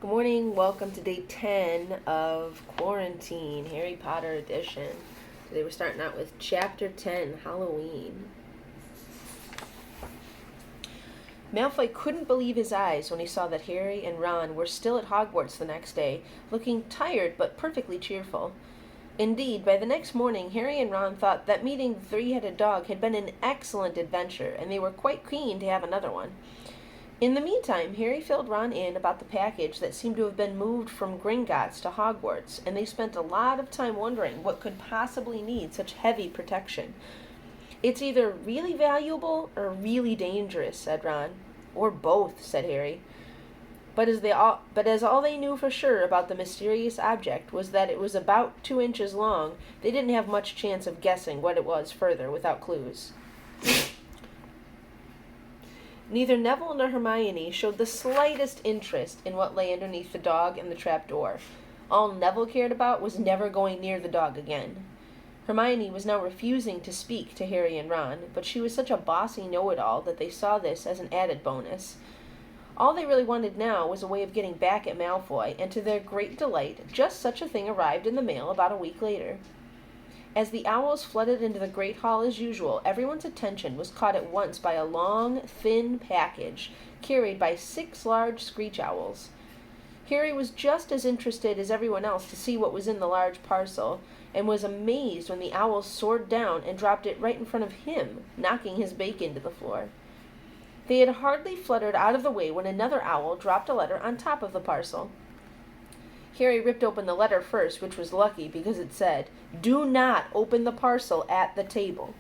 Good morning. Welcome to day 10 of Quarantine, Harry Potter edition. Today we're starting out with Chapter 10, Halloween. Malfoy couldn't believe his eyes when he saw that Harry and Ron were still at Hogwarts the next day, looking tired but perfectly cheerful. Indeed, by the next morning, Harry and Ron thought that meeting the three-headed dog had been an excellent adventure, and they were quite keen to have another one. In the meantime, Harry filled Ron in about the package that seemed to have been moved from Gringotts to Hogwarts, and they spent a lot of time wondering what could possibly need such heavy protection. "It's either really valuable or really dangerous," said Ron. "Or both," said Harry. But as all they knew for sure about the mysterious object was that it was about 2 inches long, they didn't have much chance of guessing what it was further without clues. Neither Neville nor Hermione showed the slightest interest in what lay underneath the dog and the trapdoor. All Neville cared about was never going near the dog again. Hermione was now refusing to speak to Harry and Ron, but she was such a bossy know-it-all that they saw this as an added bonus. All they really wanted now was a way of getting back at Malfoy, and to their great delight, just such a thing arrived in the mail about a week later. As the owls flooded into the great hall as usual, everyone's attention was caught at once by a long, thin package carried by 6 large screech owls. Harry was just as interested as everyone else to see what was in the large parcel, and was amazed when the owls soared down and dropped it right in front of him, knocking his bacon to the floor. They had hardly fluttered out of the way when another owl dropped a letter on top of the parcel. Harry ripped open the letter first, which was lucky because it said, "Do not open the parcel at the table.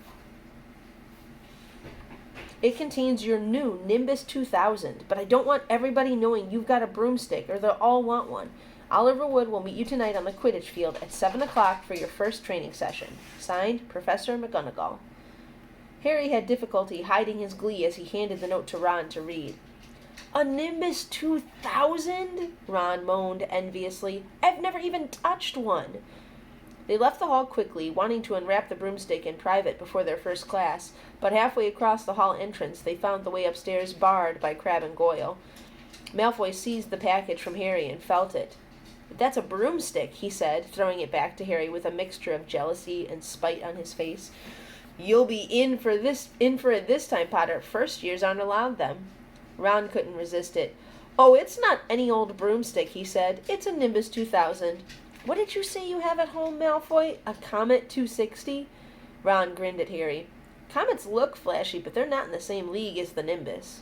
It contains your new Nimbus 2000, but I don't want everybody knowing you've got a broomstick or they'll all want one. Oliver Wood will meet you tonight on the Quidditch field at 7 o'clock for your first training session. Signed, Professor McGonagall." Harry had difficulty hiding his glee as he handed the note to Ron to read. "A Nimbus 2000? Ron moaned enviously. "I've never even touched one." They left the hall quickly, wanting to unwrap the broomstick in private before their first class, but halfway across the hall entrance they found the way upstairs barred by Crabbe and Goyle. Malfoy seized the package from Harry and felt it. "That's a broomstick," he said, throwing it back to Harry with a mixture of jealousy and spite on his face. "You'll be in for it this time, Potter. First years aren't allowed them." Ron couldn't resist it. "Oh, it's not any old broomstick," he said. "It's a Nimbus 2000. What did you say you have at home, Malfoy? A Comet 260? Ron grinned at Harry. "Comets look flashy, but they're not in the same league as the Nimbus."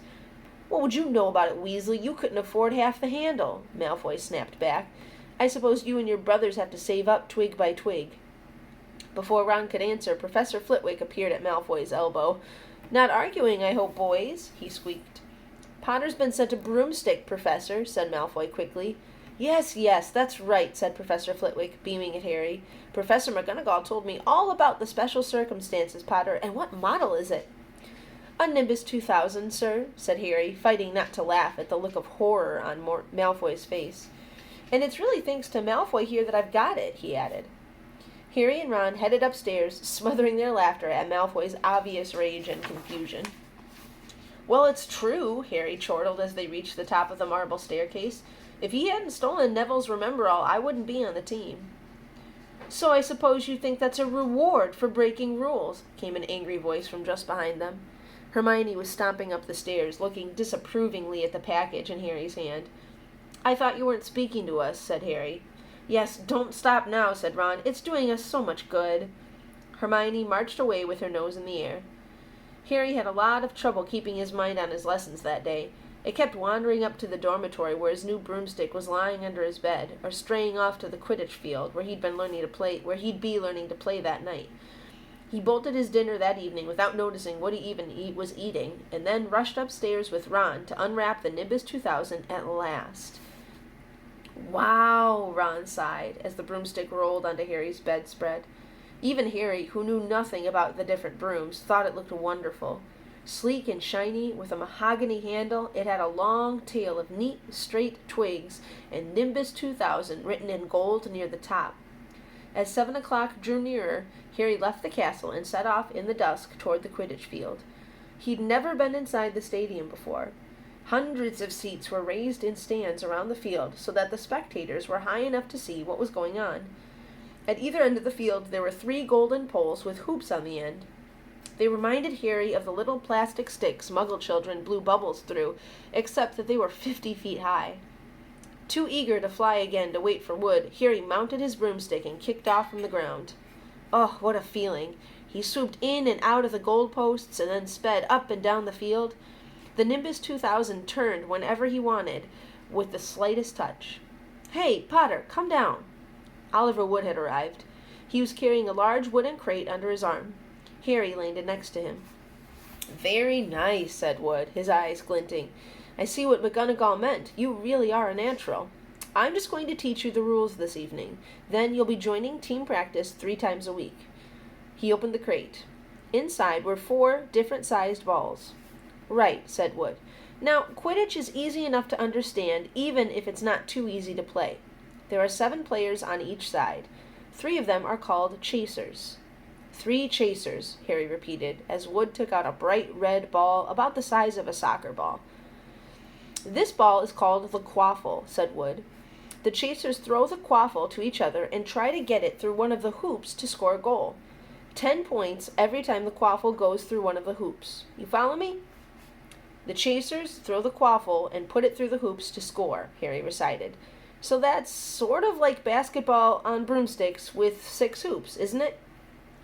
"What would you know about it, Weasley? You couldn't afford half the handle," Malfoy snapped back. "I suppose you and your brothers have to save up twig by twig." Before Ron could answer, Professor Flitwick appeared at Malfoy's elbow. "Not arguing, I hope, boys," he squeaked. "Potter's been sent a broomstick, Professor," said Malfoy quickly. Yes, that's right," said Professor Flitwick, beaming at Harry. "Professor McGonagall told me all about the special circumstances, Potter, and what model is it?" "A Nimbus 2000, sir," said Harry, fighting not to laugh at the look of horror on Malfoy's face. "And it's really thanks to Malfoy here that I've got it," he added. Harry and Ron headed upstairs, smothering their laughter at Malfoy's obvious rage and confusion. "Well, it's true," Harry chortled as they reached the top of the marble staircase. "If he hadn't stolen Neville's Remembrall, I wouldn't be on the team." "So I suppose you think that's a reward for breaking rules," came an angry voice from just behind them. Hermione was stomping up the stairs, looking disapprovingly at the package in Harry's hand. "I thought you weren't speaking to us," said Harry. "Yes, don't stop now," said Ron. "It's doing us so much good." Hermione marched away with her nose in the air. Harry had a lot of trouble keeping his mind on his lessons that day. It kept wandering up to the dormitory where his new broomstick was lying under his bed, or straying off to the Quidditch field where he'd be learning to play that night. He bolted his dinner that evening without noticing what he even was eating, and then rushed upstairs with Ron to unwrap the Nimbus 2000 at last. "Wow," Ron sighed as the broomstick rolled onto Harry's bedspread. Even Harry, who knew nothing about the different brooms, thought it looked wonderful. Sleek and shiny, with a mahogany handle, it had a long tail of neat, straight twigs, and Nimbus 2000 written in gold near the top. As 7 o'clock drew nearer, Harry left the castle and set off in the dusk toward the Quidditch field. He'd never been inside the stadium before. Hundreds of seats were raised in stands around the field so that the spectators were high enough to see what was going on. At either end of the field there were 3 golden poles with hoops on the end. They reminded Harry of the little plastic sticks Muggle children blew bubbles through, except that they were 50 feet high. Too eager to fly again to wait for Wood, Harry mounted his broomstick and kicked off from the ground. Oh, what a feeling! He swooped in and out of the goalposts and then sped up and down the field. The Nimbus 2000 turned whenever he wanted, with the slightest touch. "Hey, Potter, come down!" Oliver Wood had arrived. He was carrying a large wooden crate under his arm. Harry landed next to him. "Very nice," said Wood, his eyes glinting. "I see what McGonagall meant. You really are a natural. I'm just going to teach you the rules this evening. Then you'll be joining team practice 3 times a week." He opened the crate. Inside were 4 different-sized balls. "Right," said Wood. "Now, Quidditch is easy enough to understand, even if it's not too easy to play. There are 7 players on each side. 3 of them are called chasers." 3 chasers, Harry repeated, as Wood took out a bright red ball about the size of a soccer ball. "This ball is called the quaffle," said Wood. "The chasers throw the quaffle to each other and try to get it through one of the hoops to score a goal. 10 points every time the quaffle goes through one of the hoops. You follow me?" "The chasers throw the quaffle and put it through the hoops to score," Harry recited. "So that's sort of like basketball on broomsticks with 6 hoops, isn't it?"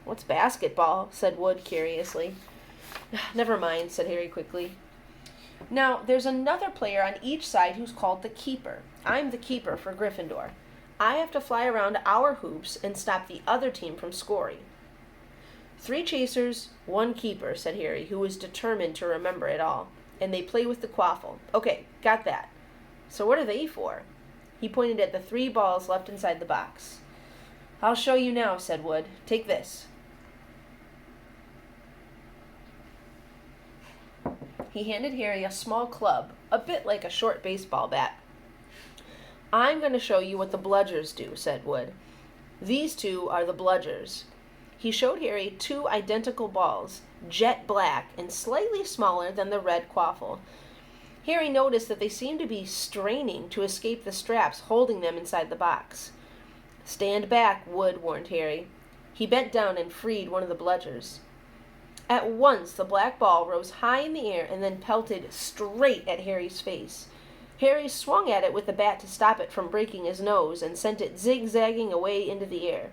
"What's basketball?" said Wood curiously. "Never mind," said Harry quickly. "Now, there's another player on each side who's called the keeper. I'm the keeper for Gryffindor. I have to fly around our hoops and stop the other team from scoring." 3 chasers, 1 keeper," said Harry, who was determined to remember it all. "And they play with the quaffle. Okay, got that. So what are they for?" He pointed at the 3 balls left inside the box. "I'll show you now," said Wood. "Take this." He handed Harry a small club, a bit like a short baseball bat. "I'm going to show you what the bludgers do," said Wood. "These 2 are the bludgers." He showed Harry 2 identical balls, jet black and slightly smaller than the red quaffle. Harry noticed that they seemed to be straining to escape the straps holding them inside the box. "Stand back," Wood warned Harry. He bent down and freed one of the bludgers. At once the black ball rose high in the air and then pelted straight at Harry's face. Harry swung at it with the bat to stop it from breaking his nose and sent it zigzagging away into the air.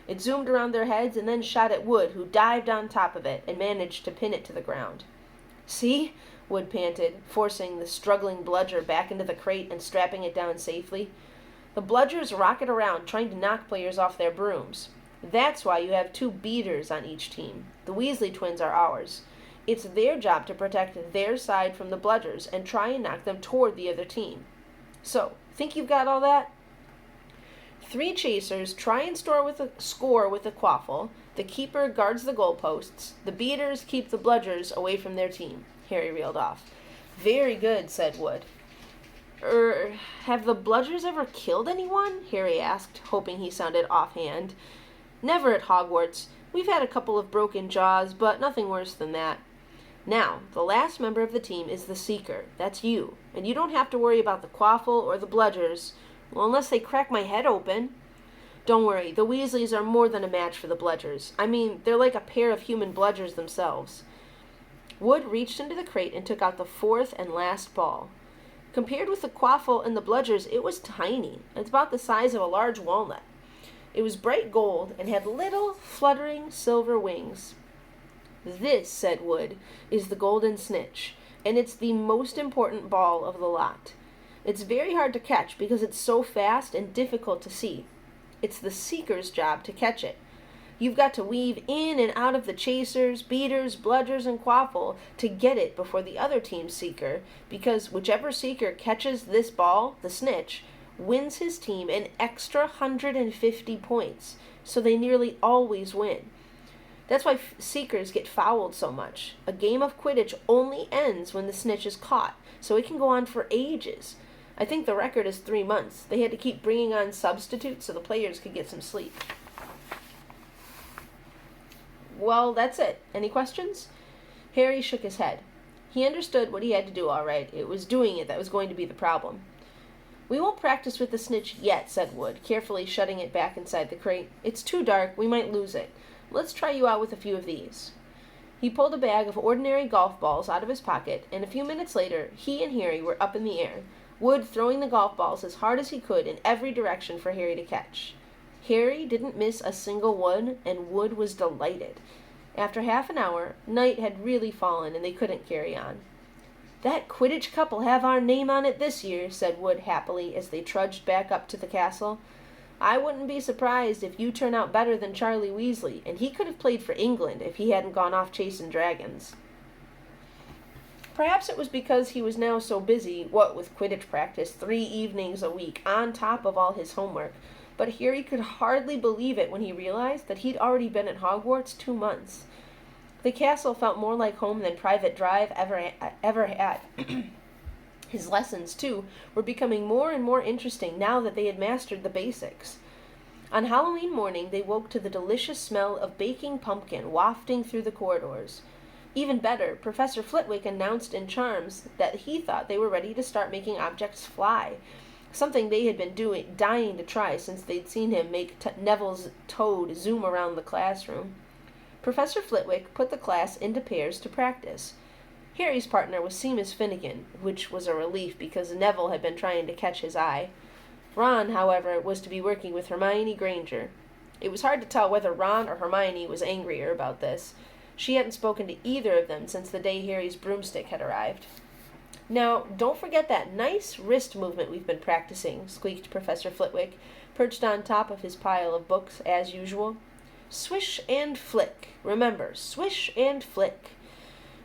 It zoomed around their heads and then shot at Wood, who dived on top of it and managed to pin it to the ground. "See?" Wood panted, forcing the struggling bludger back into the crate and strapping it down safely. "The bludgers rocket around trying to knock players off their brooms. That's why you have 2 beaters on each team. The Weasley twins are ours. It's their job to protect their side from the bludgers and try and knock them toward the other team. So, think you've got all that?" 3 chasers try and score with the quaffle. The keeper guards the goalposts. The beaters keep the bludgers away from their team. Harry reeled off. "Very good," said Wood. Have the bludgers ever killed anyone?" Harry asked, hoping he sounded offhand. "Never at Hogwarts. We've had a couple of broken jaws, but nothing worse than that. Now, the last member of the team is the Seeker. That's you. And you don't have to worry about the quaffle or the bludgers, well, unless they crack my head open. Don't worry, the Weasleys are more than a match for the bludgers. I mean, they're like a pair of human bludgers themselves." Wood reached into the crate and took out the 4th and last ball. Compared with the quaffle and the bludgers, it was tiny. It's about the size of a large walnut. It was bright gold and had little, fluttering silver wings. "This," said Wood, "is the golden snitch, and it's the most important ball of the lot. It's very hard to catch because it's so fast and difficult to see. It's the Seeker's job to catch it. You've got to weave in and out of the chasers, beaters, bludgers, and quaffle to get it before the other team's Seeker, because whichever Seeker catches this ball, the snitch, wins his team an extra 150 points, so they nearly always win. That's why Seekers get fouled so much. A game of Quidditch only ends when the snitch is caught, so it can go on for ages. I think the record is 3 months. They had to keep bringing on substitutes so the players could get some sleep." "Well, that's it. Any questions?" Harry shook his head. He understood what he had to do all right. It was doing it that was going to be the problem. "We won't practice with the snitch yet," said Wood, carefully shutting it back inside the crate. "It's too dark. We might lose it. Let's try you out with a few of these." He pulled a bag of ordinary golf balls out of his pocket, and a few minutes later he and Harry were up in the air, Wood throwing the golf balls as hard as he could in every direction for Harry to catch. Harry didn't miss a single one, and Wood was delighted. After half an hour, night had really fallen, and they couldn't carry on. "That Quidditch Cup'll have our name on it this year," said Wood happily as they trudged back up to the castle. "I wouldn't be surprised if you turn out better than Charlie Weasley, and he could have played for England if he hadn't gone off chasing dragons." Perhaps it was because he was now so busy, what with Quidditch practice 3 evenings a week on top of all his homework, but Harry could hardly believe it when he realized that he'd already been at Hogwarts 2 months. The castle felt more like home than Private Drive ever had. His lessons, too, were becoming more and more interesting now that they had mastered the basics. On Halloween morning, they woke to the delicious smell of baking pumpkin wafting through the corridors. Even better, Professor Flitwick announced in charms that he thought they were ready to start making objects fly, something they had been dying to try since they'd seen him make Neville's toad zoom around the classroom. Professor Flitwick put the class into pairs to practice. Harry's partner was Seamus Finnegan, which was a relief because Neville had been trying to catch his eye. Ron, however, was to be working with Hermione Granger. It was hard to tell whether Ron or Hermione was angrier about this. She hadn't spoken to either of them since the day Harry's broomstick had arrived. "Now, don't forget that nice wrist movement we've been practicing," squeaked Professor Flitwick, perched on top of his pile of books as usual. "Swish and flick. Remember, swish and flick.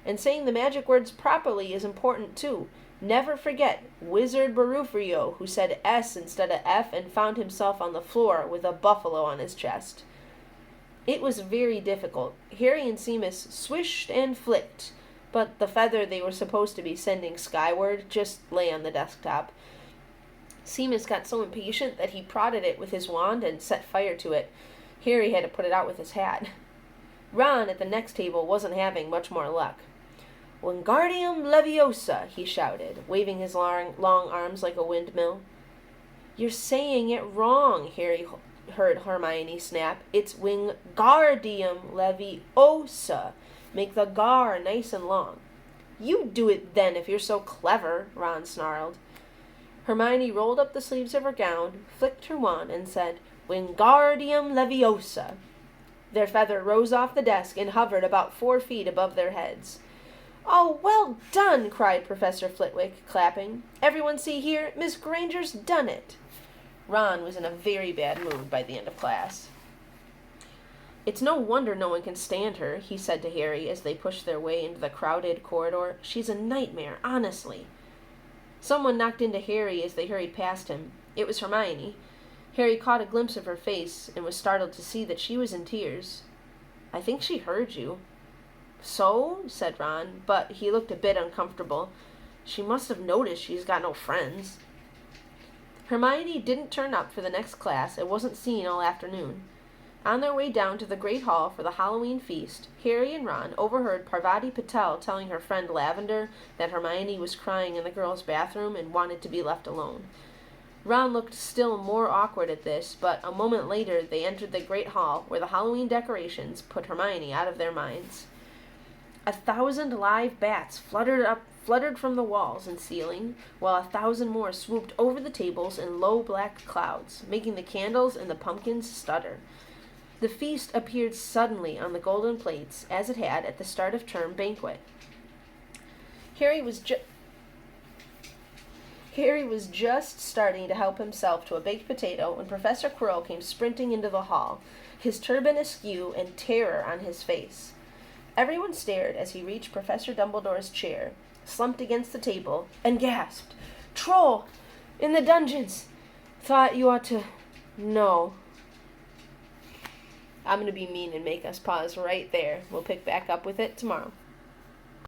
And saying the magic words properly is important, too. Never forget Wizard Barufrio, who said S instead of F and found himself on the floor with a buffalo on his chest." It was very difficult. Harry and Seamus swished and flicked, but the feather they were supposed to be sending skyward just lay on the desktop. Seamus got so impatient that he prodded it with his wand and set fire to it. Harry had to put it out with his hat. Ron at the next table wasn't having much more luck. "Wingardium Leviosa," he shouted, waving his long arms like a windmill. "You're saying it wrong," Harry heard Hermione snap. "It's Wingardium Leviosa. Make the gar nice and long." "You do it then if you're so clever," Ron snarled. Hermione rolled up the sleeves of her gown, flicked her wand, and said, "Wingardium Leviosa." Their feather rose off the desk and hovered about 4 feet above their heads. "Oh, well done!" cried Professor Flitwick, clapping. "Everyone see here, Miss Granger's done it." Ron was in a very bad mood by the end of class. "It's no wonder no one can stand her," he said to Harry as they pushed their way into the crowded corridor. "She's a nightmare, honestly." Someone knocked into Harry as they hurried past him. It was Hermione. Harry caught a glimpse of her face and was startled to see that she was in tears. "I think she heard you." "So?" said Ron, but he looked a bit uncomfortable. "She must have noticed she's got no friends." Hermione didn't turn up for the next class and wasn't seen all afternoon. On their way down to the Great Hall for the Halloween feast, Harry and Ron overheard Parvati Patel telling her friend Lavender that Hermione was crying in the girls' bathroom and wanted to be left alone. Ron looked still more awkward at this, but a moment later they entered the Great Hall, where the Halloween decorations put Hermione out of their minds. 1,000 live bats fluttered from the walls and ceiling, while 1,000 more swooped over the tables in low black clouds, making the candles and the pumpkins stutter. The feast appeared suddenly on the golden plates, as it had at the start of term banquet. Harry was just starting to help himself to a baked potato when Professor Quirrell came sprinting into the hall, his turban askew and terror on his face. Everyone stared as he reached Professor Dumbledore's chair, slumped against the table, and gasped, "Troll! In the dungeons! Thought you ought to know." I'm going to be mean and make us pause right there. We'll pick back up with it tomorrow.